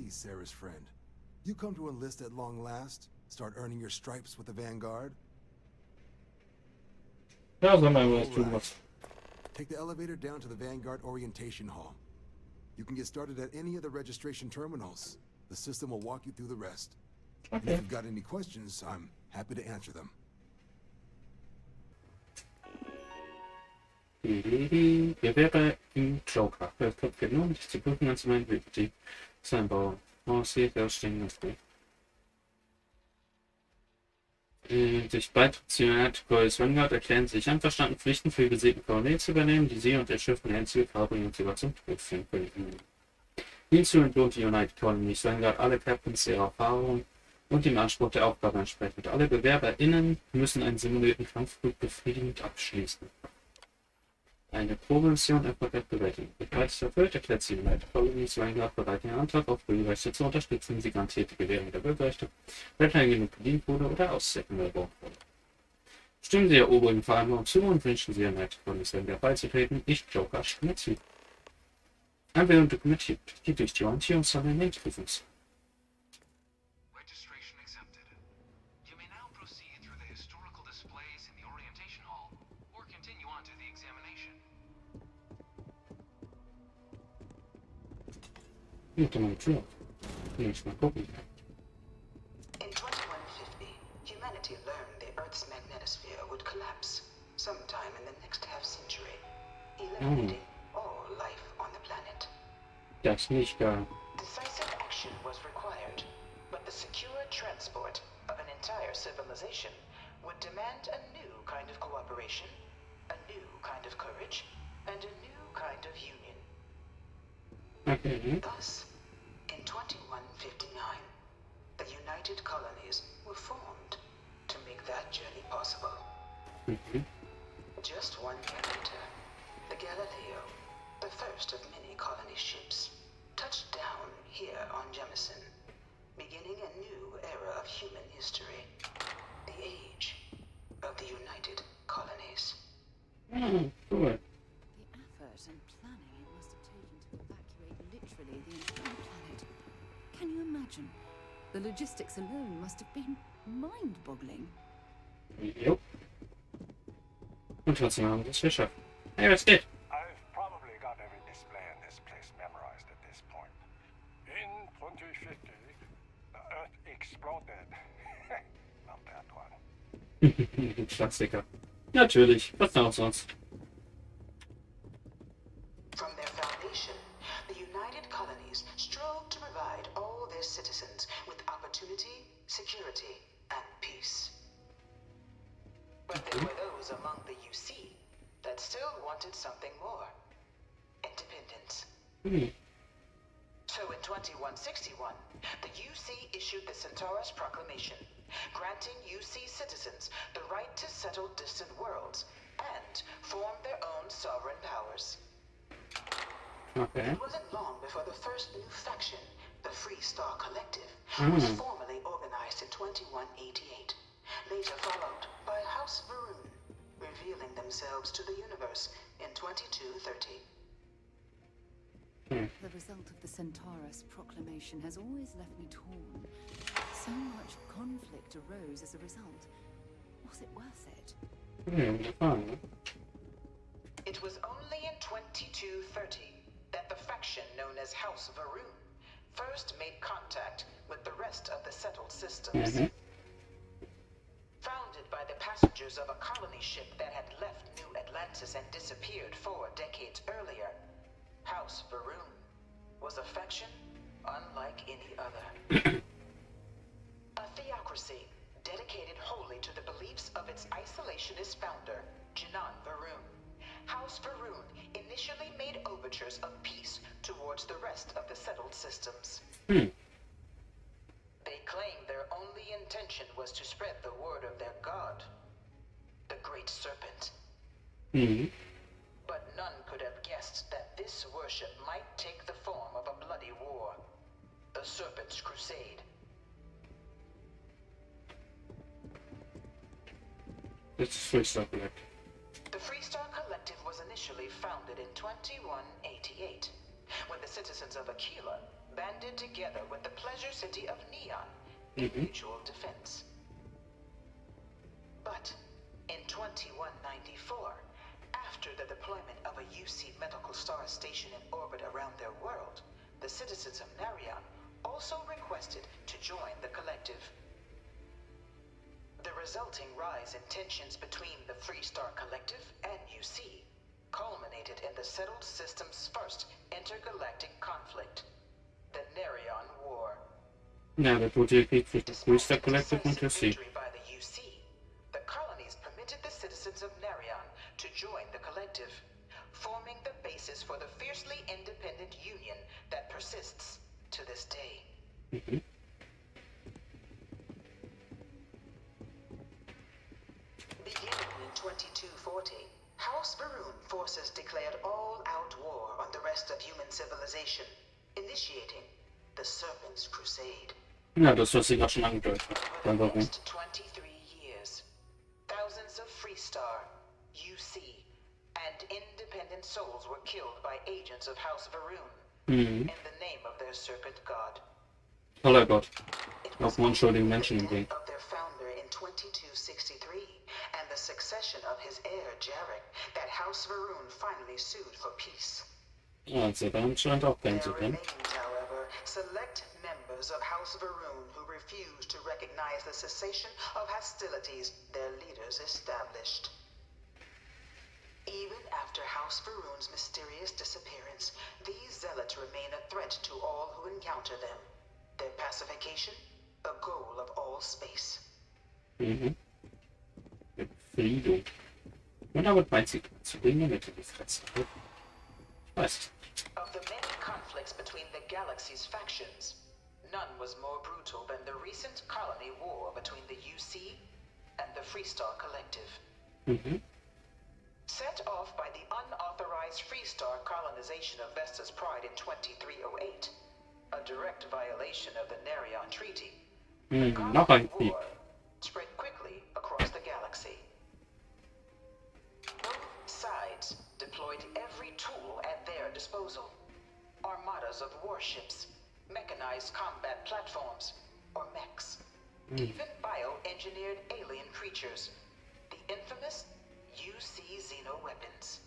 see Sarah's friend. You come to enlist at long last? Start earning your stripes with the Vanguard? Ja, sag mal, was du was. Take the elevator down to the Vanguard Orientation Hall. You can get started at any of the registration terminals. The system will walk you through the rest. And if you've got any questions, I'm happy to answer them. Bewerber im Joker. Kommt genau um dich zu prüfen, als mein Bild. Sein Bau. Aussieht, da stehen das Bild. Durch Beitritt zu UC Vanguard erklären sie sich einverstanden, Pflichten für besiegte Kolonien zu übernehmen, die sie und ihr Schiff von einzige Kabel und sogar zum Tod führen können. Hierzu entlohnt die United Colonies Vanguard alle Captains ihrer Erfahrung und dem Anspruch der Aufgabe entsprechend. Alle BewerberInnen müssen einen simulierten Kampfflug befriedigend abschließen. Eine Probemission erfolgreich bewältigen. Falls erfüllt, erklärt sie United Colonies Vanguard bereit, ihren Antrag auf Bürgerrechte zu unterstützen. Sie garantiert die Gewährung der Bürgerrechte, wenn kein genug bedient wurde oder Auszeichnung erworben wurde. Stimmen Sie der oberen Vereinbarung zu und wünschen Sie United Colonies Vanguard beizutreten. Ich, Joker, stimme zu. Anwendung dokumentiert, die durch die Orientierungshalle in den Prüfungs. Nicht mal Tür. Nicht mal gucken. In 2150, humanity learned the Earth's magnetosphere would collapse sometime in the next half-century, eliminating all life on the planet. Das nicht geil. Decisive action was required, but the secure transport of an entire civilization would demand a new kind of cooperation, a new kind of courage, and a new kind of union. Okay. Thus, in 2159, the United Colonies were formed to make that journey possible. Just 1 year later, the Galileo, the first of many colony ships, touched down here on Jemison, beginning a new era of human history, the age of the United Colonies. Cool. The effort and planning it must have taken to evacuate literally the entire planet. Can you imagine? The logistics alone must have been mind-boggling. Jo. Und trotzdem haben wir es geschafft. Hey, was geht? I've probably got every display in this place memorized at this point. In 2050, the Earth exploded. Not that one. Klassiker. Natürlich. Was denn auch sonst? From their foundation, the United Colonies strove to provide all their citizens with opportunity, security, and peace. But there were those among the UC that still wanted something more. Independence. So in 2161, the UC issued the Centaurus Proclamation, granting UC citizens the right to settle distant worlds and form their own sovereign powers. Okay. It wasn't long before the first new faction, the Free Star Collective, was formally organized in 2188, later followed by House Varun, revealing themselves to the universe in 2230. The result of the Centaurus Proclamation has always left me torn. So much conflict arose as a result. Was it worth it? It was only in 2230 that the faction known as House Varun first made contact with the rest of the settled systems. Founded by the passengers of a colony ship that had left New Atlantis and disappeared 4 decades earlier, House Varun was a faction unlike any other. A theocracy dedicated wholly to the beliefs of its isolationist founder, Jinan Varun. House Varun initially made overtures of peace towards the rest of the settled systems. They claimed their only intention was to spread the word of their god, the Great Serpent. But none could have guessed that this worship might take the form of a bloody war, the Serpent's Crusade. It's Free Star Collective. The Free Star Collective was initially founded in 2188, when the citizens of Aquila, banded together with the pleasure city of Neon in mutual defense. But in 2194, after the deployment of a UC medical star station in orbit around their world, the citizens of Narion also requested to join the collective. The resulting rise in tensions between the Freestar Collective and UC culminated in the settled system's first intergalactic conflict, the Narion War. Ja, der tut hier Krieg zwischen Freestar Collective und UC. Victory by the UC, the colonies permitted the citizens of Narion to join the collective, forming the basis for the fiercely independent union that persists to this day. Beginning in 2240, House Varun forces declared all-out war on the rest of human civilization, initiating the Serpent's Crusade. Ja, das, was ich gerade schon angedeutet Over habe. the next 23 years, thousands of Freestar, UC, and independent souls were killed by agents of House Varun in the name of their serpent god. Toller Gott. It Auch was unschuldigen the Menschen im death Weg. of their founder in 2263 and the succession of his heir Jarek that House Varun finally sued for peace. Ja, also dann scheint auch keinen zu There kennen. remains, however, select members of House Varun who refuse to recognize the cessation of hostilities their leaders established. Even after House Varun's mysterious disappearance, these zealots remain a threat to all who encounter them. Their pacification, a goal of all space. Befriedung. Und damit meint sie zu bringen mit in die Fresse. Ich weiß. Of the many conflicts between the galaxy's factions, none was more brutal than the recent colony war between the UC and the Freestar Collective. Set off by the unauthorized Freestar colonization of Vesta's Pride in 2308, a direct violation of the Narion Treaty, the Noch ein colony Krieg. war spread quickly across the galaxy. Both sides deployed every tool at their disposal. Armadas of warships, mechanized combat platforms, or mechs, even bioengineered alien creatures, the infamous UC Xeno-weapons.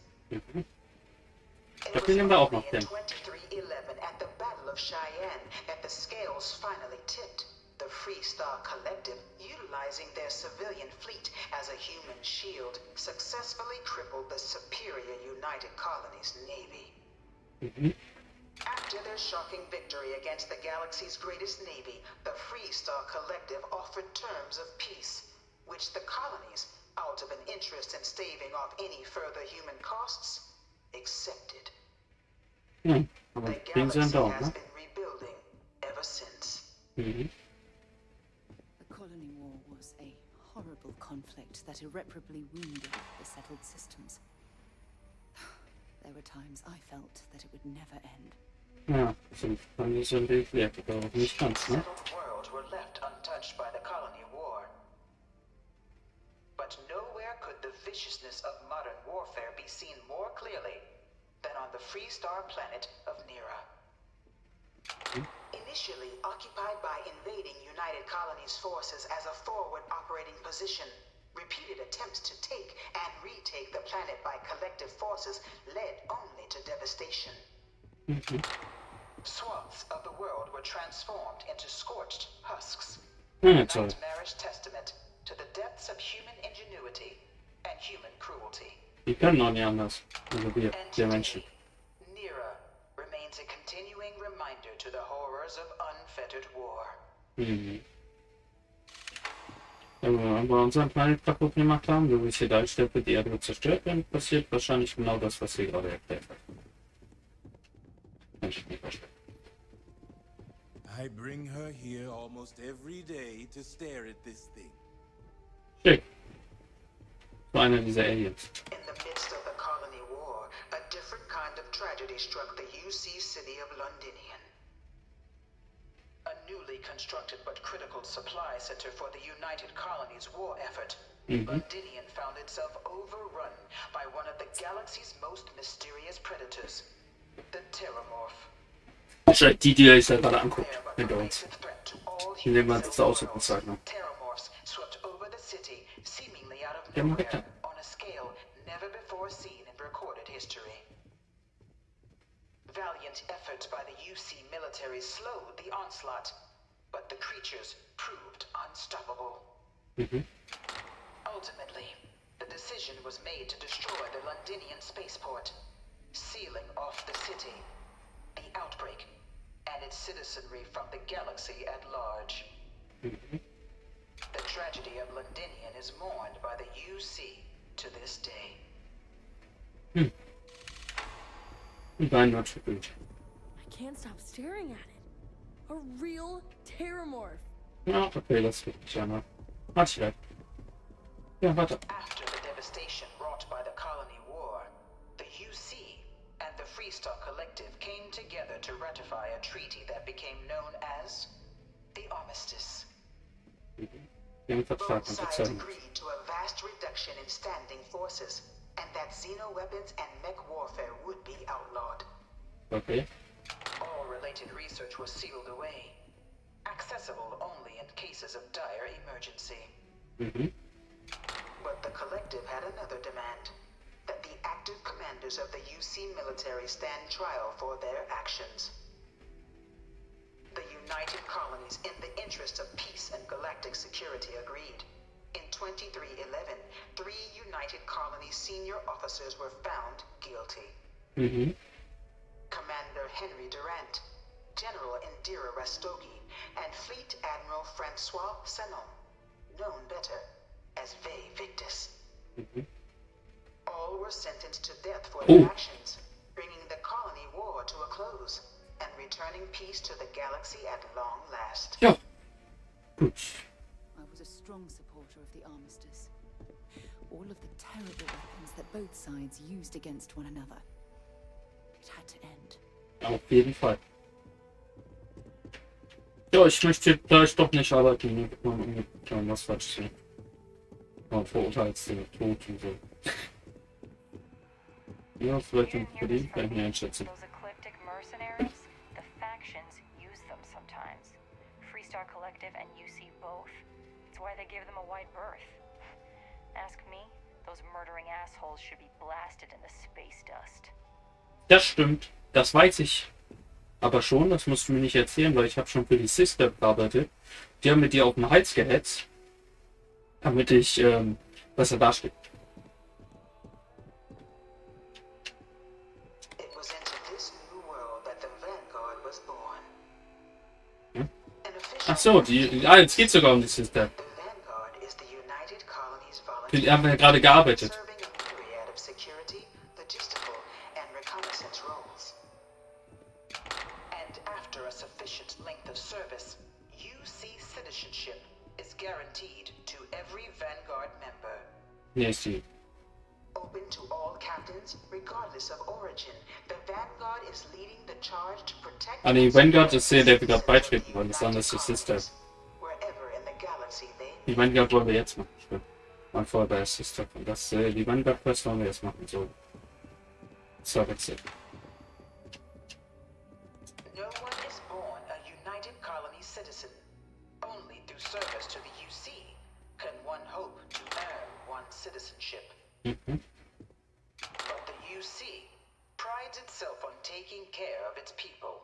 Das nehmen wir auch noch in kennen. 2311 at the Battle of Cheyenne that the scales finally tipped. The Freestar Collective, utilizing their civilian fleet as a human shield, successfully crippled the superior United Colonies Navy. After their shocking victory against the galaxy's greatest navy, the Freestar Collective offered terms of peace, which the colonies, out of an interest in staving off any further human costs, accepted. Aber The den galaxy sind da, has ne? been rebuilding ever since. The colony war was a horrible conflict that irreparably wounded the settled systems. There were times I felt that it would never end. Ja, sind dann nicht so ein Weg wert, aber auch nicht ganz, ne? Settled worlds were left untouched by the colony war. But nowhere could the viciousness of modern warfare be seen more clearly than on the Freestar planet of Nera. Initially occupied by invading United Colonies forces as a forward operating position, repeated attempts to take and retake the planet by collective forces led only to devastation. Swaths of the world were transformed into scorched husks. Ja, toll. Nightmarish testament to the depths of human ingenuity and human cruelty. Die können auch nicht anders. Also wir, And der Menschen. today, Nera remains a continuing reminder to the horrors of unfettered war. Wenn wir unseren Planet kaputt gemacht haben, so wie es hier dargestellt wird, die Erde wird zerstört, dann passiert wahrscheinlich genau das, was hier gerade erklärt hat. Kann ich mir vorstellen. I bring her here almost every day to stare at this thing. Schick. So einer dieser Aliens. In the midst of the colony war, a different kind of tragedy struck the UC city of Londinian. A newly constructed but critical supply center for the United Colonies war effort, Londinian found itself overrun by one of the galaxy's most mysterious predators, the Terramorph. Wahrscheinlich die ihr euch da gerade anguckt, They're a hinter uns. pervasive threat to all Die nehmen wir human uns da auch so worlds. Zeit, ne? Terramorphs swept over the city, seemingly out of Ja, mal nowhere, bitte. on a scale never before seen in recorded history. Valiant efforts by the UC military slowed the onslaught, but the creatures proved unstoppable. Mhm. Ultimately, the decision was made to destroy the Londinian spaceport, sealing off the city, the outbreak, and its citizenry from the galaxy at large. The tragedy of Londinian is mourned by the UC to this day. Vanguard für gut. I can't stop staring at it. A real terramorph. Ja, okay, das wird nicht einmal. Warte vielleicht. Ja, warte. After the devastation wrought by the Colony War, the UC and the Freestar Collective came together to ratify a treaty that became known as the Armistice. Wir haben einen Vertrag Both sides unterzeichnet. agreed to a vast reduction in standing forces, and that xeno-weapons and mech warfare would be outlawed. Okay. All related research was sealed away, accessible only in cases of dire emergency. Mhm. But the Collective had another demand, that the active commanders of the UC military stand trial for their actions. The United Colonies, in the interest of peace and galactic security, agreed. In 2311, 3 United Colonies senior officers were found guilty. Mhm. Commander Henry Durant, General Indira Rastogi, and Fleet Admiral Francois Sanon, known better as Ve Victus. Mhm. All were sentenced to death for Oh. their actions, bringing the colony war to a close and returning peace to the galaxy at long last. Ja. Gut. I was a strong supporter of the armistice. All of the terrible weapons that both sides used against one another. It had to end. Auf jeden Fall. Ja, ich möchte gleich doch nicht arbeiten. Ne? Kann was falsch sein. Ja, Verurteilste, Tod und so. Ja, vielleicht ein Kollegen kann ich mir einschätzen. Those ecliptic mercenaries, the factions use them sometimes. Freestar Collective and UC both. It's why they give them a wide berth. Ask me, those murdering assholes should be blasted in the space dust. Das stimmt. Das weiß ich. Aber schon, das musst du mir nicht erzählen, weil ich habe schon für die Sister gearbeitet. Die haben mit dir auf den Hals gehetzt. Damit ich besser dastehe. It was into this new world that the Vanguard was born. Hm? An official Ach so, jetzt geht sogar um die Sister. The Vanguard is the United Colonies Die volunteer haben ja gerade gearbeitet. serving a myriad of security, logistical, and reconnaissance roles. And after a sufficient length of service, UC citizenship is guaranteed to every Vanguard member. Nee, ist die. Open to all captains, regardless of origin, the Vanguard is leading the charge to protect Ah nee, and Vanguard support ist der, der the gerade citizens beitreten of the wollte. Das andere ist die United Sister. Colonies, wherever in the galaxy they Die Vanguard wollen wir jetzt machen. Ich war vorher bei der Sister. Und das, die Vanguard Quest wollen wir jetzt machen. So. So, Wechsel. No one is born a United Colony citizen. Only through service to the UC can one hope to earn one's citizenship. Mhm. But the UC prides itself on taking care of its people.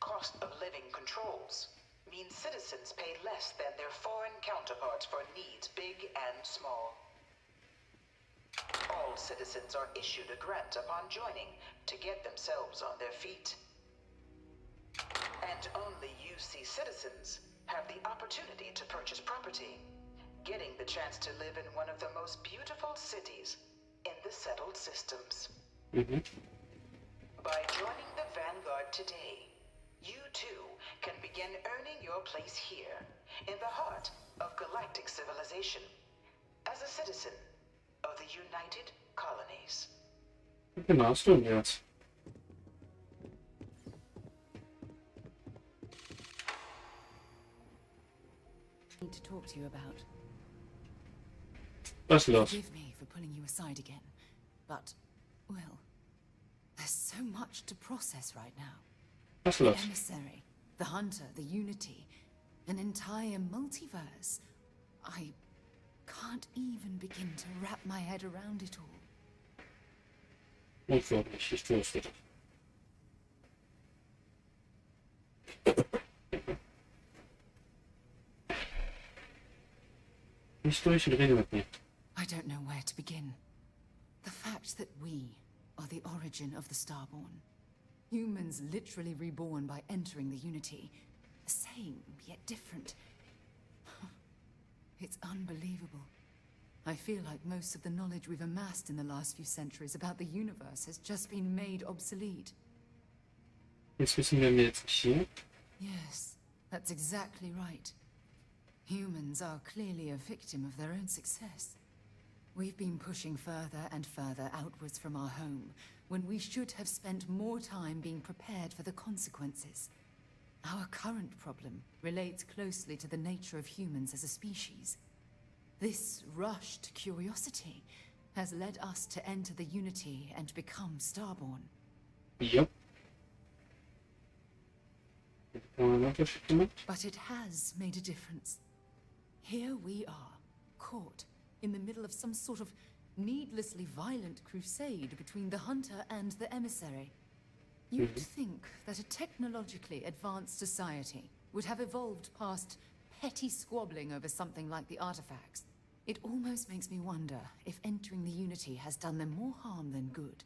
Cost of living controls mean citizens pay less than their foreign counterparts for needs big and small. All citizens are issued a grant upon joining to get themselves on their feet. And only UC citizens have the opportunity to purchase property, getting the chance to live in one of the most beautiful cities in the settled systems. Mhm. By joining the Vanguard today, you too can begin earning your place here, in the heart of galactic civilization, as a citizen of the United Colonies. Genau, das tun wir jetzt. I need to talk to you about. Was ist los? Forgive me for pulling you aside again, but, well, there's so much to process right now. Was The los? emissary, the hunter, the unity, an entire multiverse. I can't even begin to wrap my head around it all. Unglaublich, ich wusste das. Nicht durch und rede mit mir. I don't know where to begin. The fact that we are the origin of the Starborn. Humans literally reborn by entering the Unity. The same, yet different. It's unbelievable. I feel like most of the knowledge we've amassed in the last few centuries about the universe has just been made obsolete. Jetzt wissen wir jetzt hier. Yes, that's exactly right. Humans are clearly a victim of their own success. We've been pushing further and further outwards from our home, when we should have spent more time being prepared for the consequences. Our current problem relates closely to the nature of humans as a species. This rushed curiosity has led us to enter the Unity and become Starborn. Ja. Kann man einen Unterschied gemacht? But it has made a difference. Here we are, caught in the middle of some sort of needlessly violent crusade between the hunter and the emissary. You'd think that a technologically advanced society would have evolved past petty squabbling over something like the artifacts. It almost makes me wonder if entering the Unity has done them more harm than good.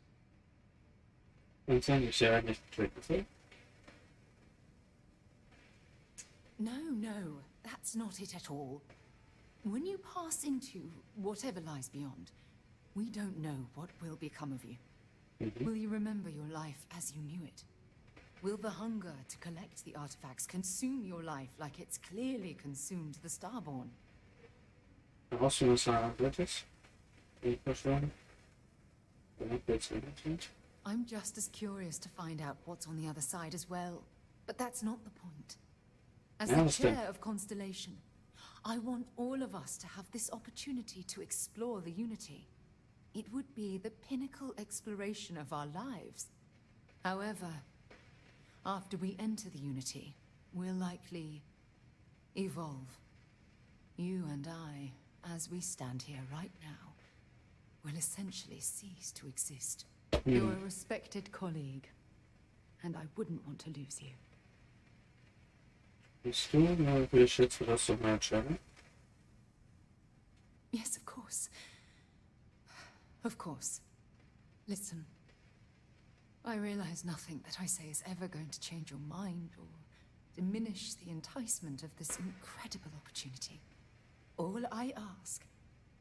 Und dann ist ja nicht tritt. No, that's not it at all. When you pass into whatever lies beyond, we don't know what will become of you. Will you remember your life as you knew it? Will the hunger to collect the artifacts consume your life like it's clearly consumed the Starborn? Brauchst du was anderes? Ich verstanden. I'm just as curious to find out what's on the other side as well. But that's not the point. As the chair of Constellation, I want all of us to have this opportunity to explore the Unity. It would be the pinnacle exploration of our lives. However, after we enter the Unity, we'll likely evolve. You and I, as we stand here right now, will essentially cease to exist. You're a respected colleague, and I wouldn't want to lose you. Bist du? Na, will ich jetzt das doch mal entscheiden? Yes, of course. Of course. Listen. I realize nothing that I say is ever going to change your mind or diminish the enticement of this incredible opportunity. All I ask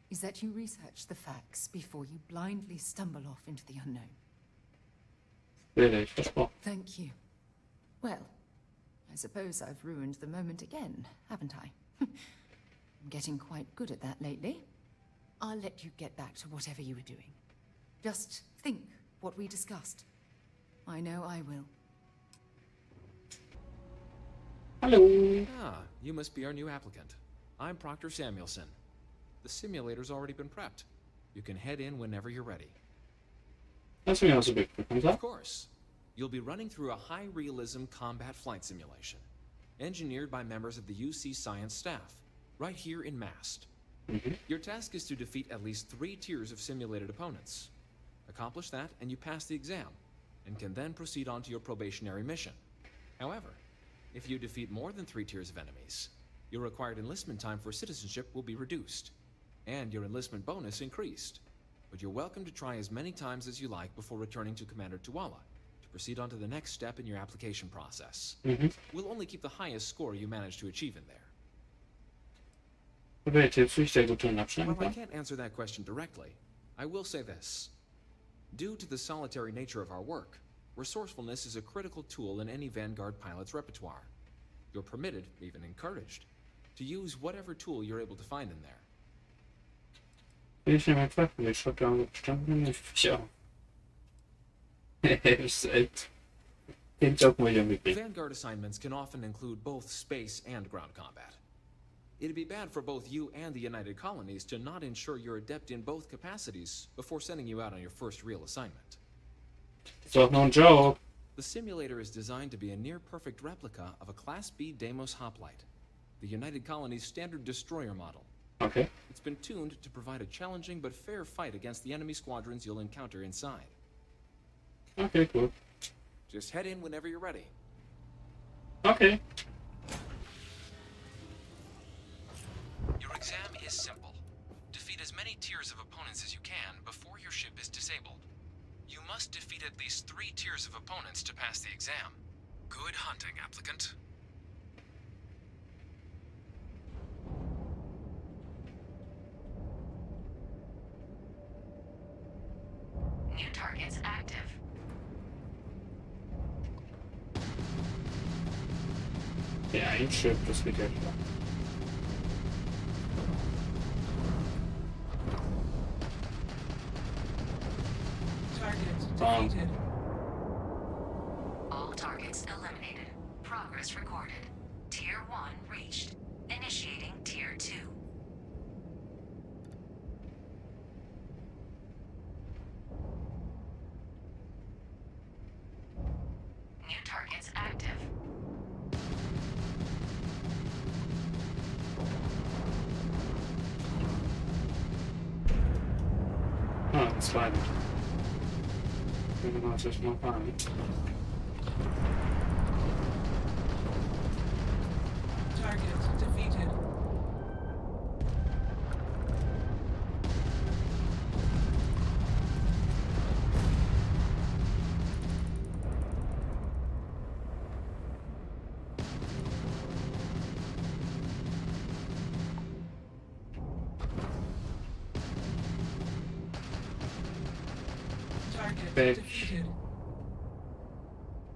is that you research the facts before you blindly stumble off into the unknown. Werde ich, versprochen. Thank you. Well, I suppose I've ruined the moment again, haven't I? I'm getting quite good at that lately. I'll let you get back to whatever you were doing. Just think what we discussed. I know I will. Hallo. Ah, you must be our new applicant. I'm Proctor Samuelson. The simulator's already been prepped. You can head in whenever you're ready. Lass mich also wegbekommen, Of course. You'll be running through a high-realism combat flight simulation, engineered by members of the UC science staff, right here in Mast. Your task is to defeat at least 3 tiers of simulated opponents. Accomplish that, and you pass the exam, and can then proceed on to your probationary mission. However, if you defeat more than 3 tiers of enemies, your required enlistment time for citizenship will be reduced, and your enlistment bonus increased. But you're welcome to try as many times as you like before returning to Commander Tuala to proceed on to the next step in your application process. We'll only keep the highest score you manage to achieve in there. Welche Tipps ich sehr gut drin abschneiden While I kann? can't answer that question directly, I will say this. Due to the solitary nature of our work, resourcefulness is a critical tool in any Vanguard pilot's repertoire. You're permitted, even encouraged, to use whatever tool you're able to find in there. Ich nehme einfach, ich habe da gestanden, ich auch. Ist echt. Den Job muss ich mitnehmen. Vanguard assignments can often include both space and ground combat. It'd be bad for both you and the United Colonies to not ensure you're adept in both capacities before sending you out on your first real assignment. Ist doch nur ein Joke. The simulator is designed to be a near-perfect replica of a Class B Deimos hoplite, the United Colony's standard destroyer model. Okay. It's been tuned to provide a challenging but fair fight against the enemy squadrons you'll encounter inside. Okay, cool. Just head in whenever you're ready. Okay. Your exam is simple. Defeat as many tiers of opponents as you can before your ship is disabled. You must defeat at least 3 tiers of opponents to pass the exam. Good hunting, applicant. New targets active. Ja, ein Schiff, das geht ja klar. All targets eliminated. Progress recorded. Tier 1 reached. Initiating Tier 2. New targets active. Ah, das war nicht. Ich will das mal fahren. Target defeated. Target Weg. defeated.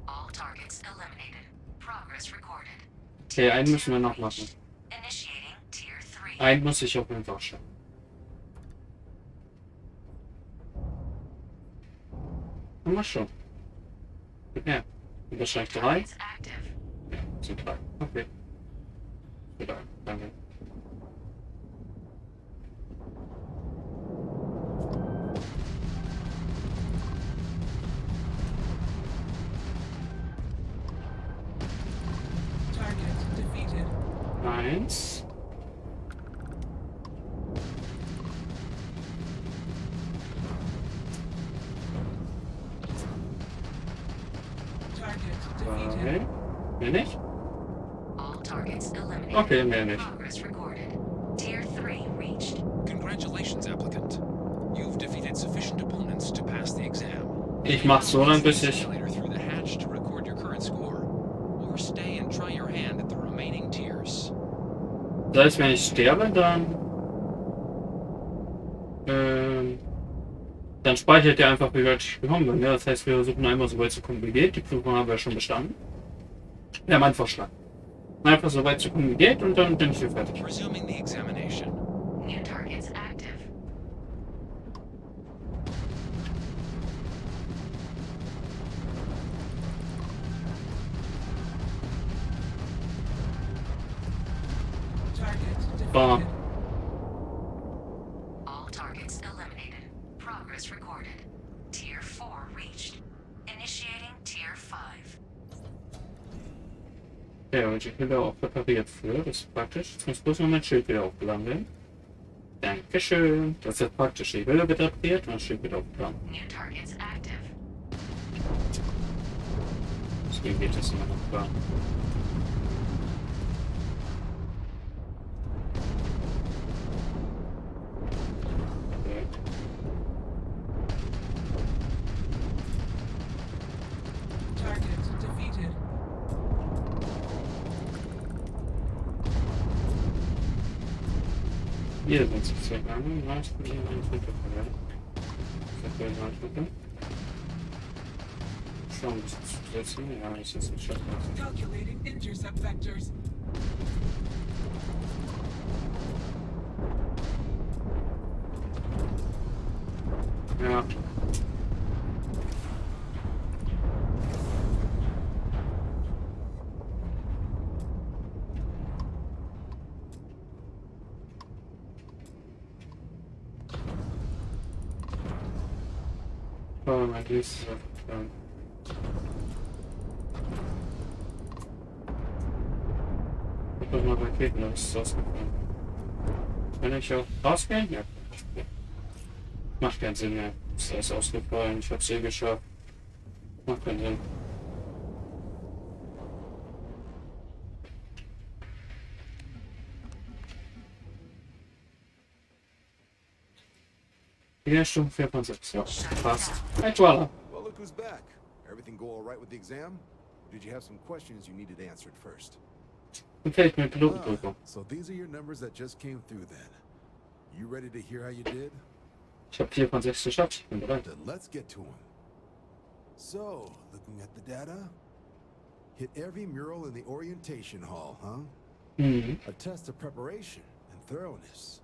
All targets eliminated. Progress recorded. Okay, einen müssen wir noch machen. Initiating Tier 3. Einen muss ich auf jeden Fall schaffen. Haben wir schon. Ja, wahrscheinlich 3. Targets active. Ja, sind 3. Okay. Wieder, danke. Target defeated. 1. Target 2. defeated. Mehr nicht? All targets eliminated. Okay, mehr nicht. Progress recorded. Tier 3 reached. Congratulations, applicant. You've defeated sufficient opponents to pass the exam. Ich mach's so lang, bis ich... Simulator through the hatch to record your current score. Or stay and try your hand at the remaining tiers. Das heißt, wenn ich sterbe, dann speichert der einfach, wie weit ich gekommen bin. Ja, das heißt, wir versuchen einmal so weit zu kommen wie geht. Die Prüfung haben wir schon bestanden. Ja, mein Vorschlag. Einfach so weit zu kommen wie geht und dann bin ich hier fertig. Resuming the examination. New targets active. Target Bam. defeated. All targets eliminated. Progress recorded. Tier 4 reached. Initiating Tier 5. Ja, und ich bin da auch repariert für. Das ist praktisch. Jetzt muss bloß noch mein Schild wieder aufgeladen werden. Dankeschön. Das ist jetzt praktisch. Die Hülle wird repariert und das Schild wird aufgeladen. New targets active. Deswegen geht das immer noch klar. Okay. Target defeated. Hier sind sie zu lange. Was? Hier ein Viertel verwenden. Das wäre ein Viertel. Schon ein bisschen zusätzlich. Ja, ich ist nicht schaffen. Calculating intercept vectors. Ja. Oh, mein nächstes. ausgefallen. Ich hab mal Raketen, das ist ausgefallen. Kann ich auch rausgehen? Ja. Macht keinen Sinn mehr. Ist alles ausgefallen. Ich hab's eh geschafft. Macht keinen Sinn. Ja, Stunde 4 von 6. Ja, passt. Hey, voilà. Well, look who's back. Everything go all right with the exam? Or did you have some questions you needed answered first? Gefällt mir Pilotenprüfung. So these are your numbers that just came through then. You ready to hear how you did? Ich habe 4 von 6 geschafft. Ich bin bereit. Then let's get to them. So, looking at the data, hit every mural in the orientation hall, huh? Mhm. A test of preparation and thoroughness.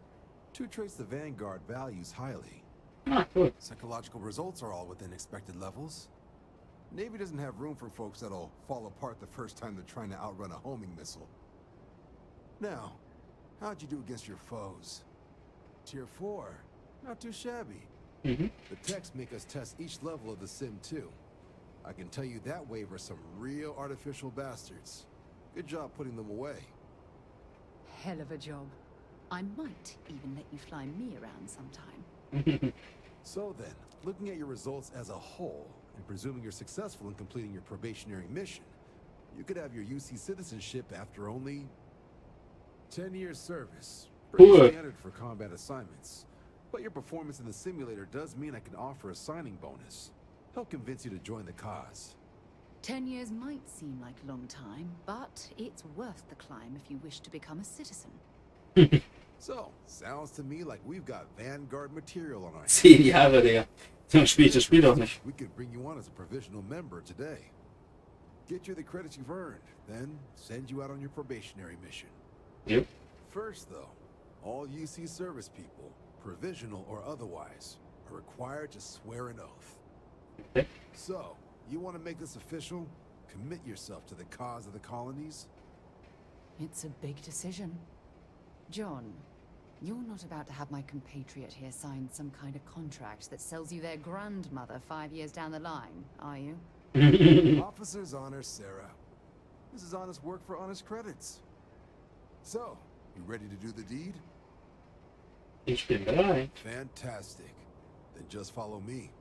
Two traits the Vanguard values highly. Ah, cool. Psychological results are all within expected levels. Navy doesn't have room for folks that'll fall apart the first time they're trying to outrun a homing missile. Now, how'd you do against your foes? Tier 4, not too shabby. Mhm. The techs make us test each level of the sim too. I can tell you that wave are some real artificial bastards. Good job putting them away. Hell of a job. I might even let you fly me around sometime. So then, looking at your results as a whole, and presuming you're successful in completing your probationary mission, you could have your UC citizenship after only 10 years service. Pretty Cool. standard for combat assignments. But your performance in the simulator does mean I can offer a signing bonus. Help convince you to join the cause. 10 years might seem like a long time, but it's worth the climb if you wish to become a citizen. So, sounds to me like we've got Vanguard material on our hands. 10 Jahre, Digga. So spielt das Spiel doch nicht. We could bring you on as a provisional member today. Get you the credits you've earned, then send you out on your probationary mission. Yep. First, though, all UC service people, provisional or otherwise, are required to swear an oath. Okay. So, you want to make this official? Commit yourself to the cause of the colonies? It's a big decision. John, you're not about to have my compatriot here sign some kind of contract that sells you their grandmother 5 years down the line, are you? Officer's honor, Sarah. This is honest work for honest credits. So, you ready to do the deed? Ich bin bereit. Fantastic. Then just follow me.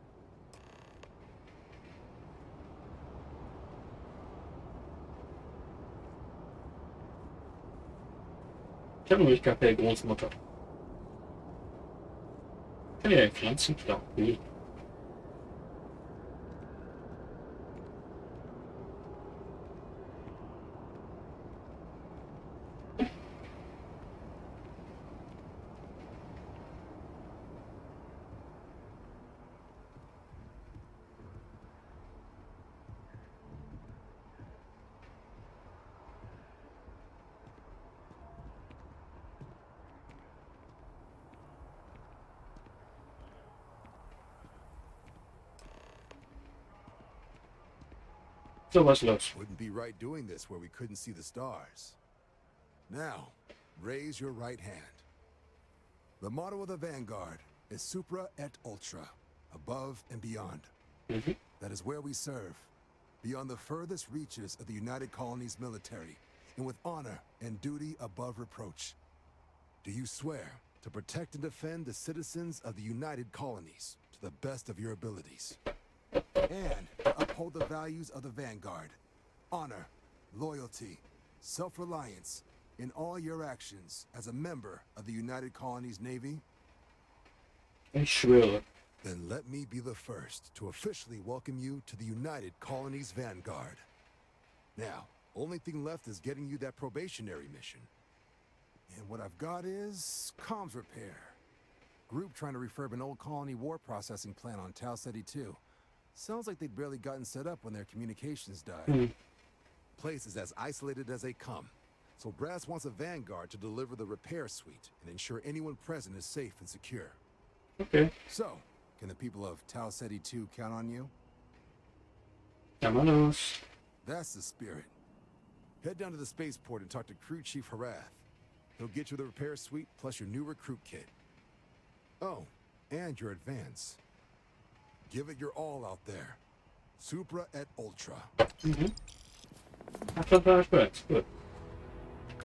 Ich habe nämlich gar keine Großmutter. Hey, Pflanzen, klar. Cool. So, was los? Wouldn't be right doing this where we couldn't see the stars. Now, raise your right hand. The motto of the Vanguard is Supra et Ultra, above and beyond. Mhm. That is where we serve, beyond the furthest reaches of the United Colonies military, and with honor and duty above reproach. Do you swear to protect and defend the citizens of the United Colonies to the best of your abilities? And to uphold the values of the Vanguard. Honor, loyalty, self-reliance in all your actions as a member of the United Colonies Navy? Ich schwöre. Then let me be the first to officially welcome you to the United Colonies Vanguard. Now, only thing left is getting you that probationary mission. And what I've got is comms repair. Group trying to refurb an old colony war processing plant on Tau Ceti 2. Sounds like they'd barely gotten set up when their communications died. Place is as isolated as they come. So Brass wants a Vanguard to deliver the repair suite and ensure anyone present is safe and secure. Okay. So, can the people of Tau Ceti 2 count on you? Ja, mal los. That's the spirit. Head down to the spaceport and talk to Crew Chief Harath. He'll get you the repair suite plus your new recruit kit. Oh, and your advance. Give it your all out there. Supra et Ultra. Mhm. Ach, das war kurz. Gut.